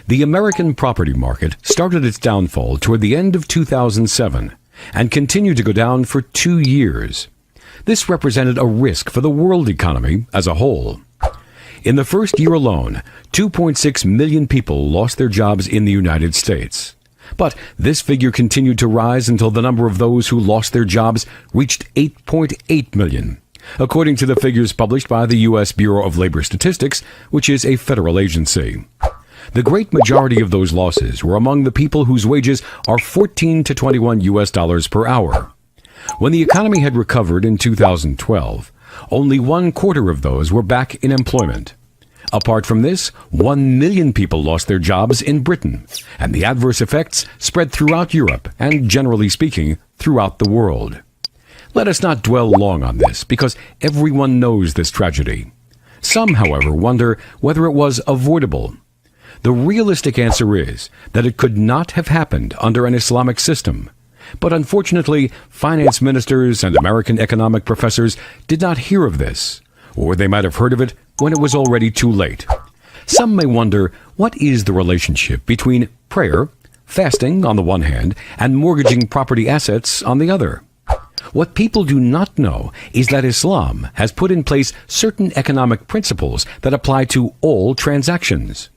The American property market started its downfall toward the end of 2007 and continued to go down for 2 years. This represented a risk for the world economy as a whole. In the first year alone, 2.6 million people lost their jobs in the United States. But this figure continued to rise until the number of those who lost their jobs reached 8.8 million, according to the figures published by the U.S. Bureau of Labor Statistics, which is a federal agency. The great majority of those losses were among the people whose wages are 14 to 21 U.S. dollars per hour. When the economy had recovered in 2012, only 1/4 of those were back in employment. Apart from this, 1 million people lost their jobs in Britain, and the adverse effects spread throughout Europe and, generally speaking, throughout the world. Let us not dwell long on this, because everyone knows this tragedy. Some, however, wonder whether it was avoidable. The realistic answer is that it could not have happened under an Islamic system. But unfortunately, finance ministers and American economic professors did not hear of this, or they might have heard of it when it was already too late. Some may wonder, what is the relationship between prayer, fasting on the one hand, and mortgaging property assets on the other? What people do not know is that Islam has put in place certain economic principles that apply to all transactions.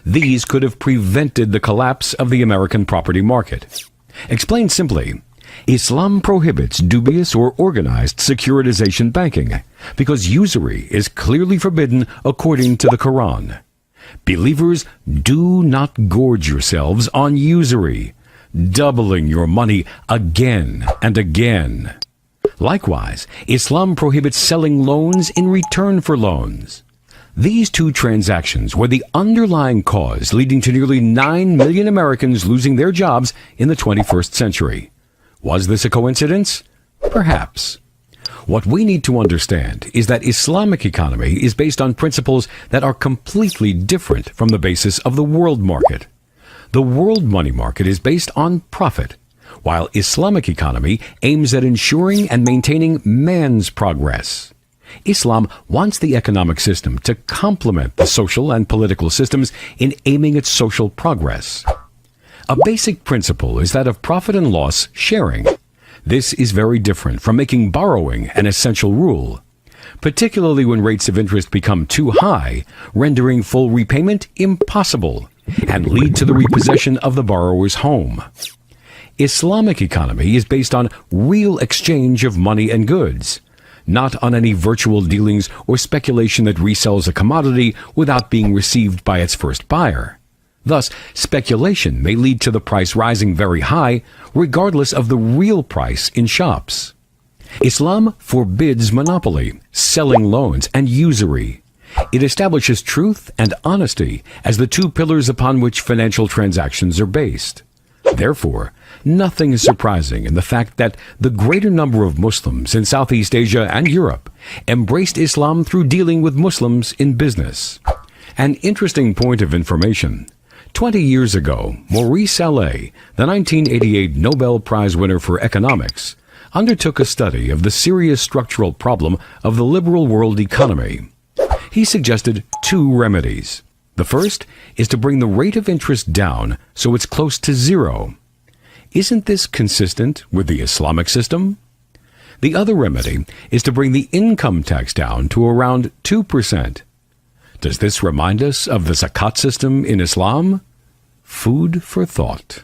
These could have prevented the collapse of the American property market. Explained simply, Islam prohibits dubious or organized securitization banking because usury is clearly forbidden according to the Quran. Believers, do not gorge yourselves on usury, doubling your money again and again. Likewise, Islam prohibits selling loans in return for loans. These two transactions were the underlying cause leading to nearly 9 million Americans losing their jobs in the 21st century. Was this a coincidence? Perhaps. What we need to understand is that Islamic economy is based on principles that are completely different from the basis of the world market. The world money market is based on profit, while Islamic economy aims at ensuring and maintaining man's progress. Islam wants the economic system to complement the social and political systems in aiming at social progress. A basic principle is that of profit and loss sharing. This is very different from making borrowing an essential rule, particularly when rates of interest become too high, rendering full repayment impossible, and lead to the repossession of the borrower's home. Islamic economy is based on real exchange of money and goods, not on any virtual dealings or speculation that resells a commodity without being received by its first buyer. Thus, speculation may lead to the price rising very high, regardless of the real price in shops. Islam forbids monopoly, selling loans, and usury. It establishes truth and honesty as the two pillars upon which financial transactions are based. Therefore, nothing is surprising in the fact that the greater number of Muslims in Southeast Asia and Europe embraced Islam through dealing with Muslims in business. An interesting point of information. 20 years ago, Maurice Allais, the 1988 Nobel Prize winner for economics, undertook a study of the serious structural problem of the liberal world economy. He suggested 2 remedies. The first is to bring the rate of interest down so it's close to zero. Isn't this consistent with the Islamic system? The other remedy is to bring the income tax down to around 2%. Does this remind us of the zakat system in Islam? Food for thought.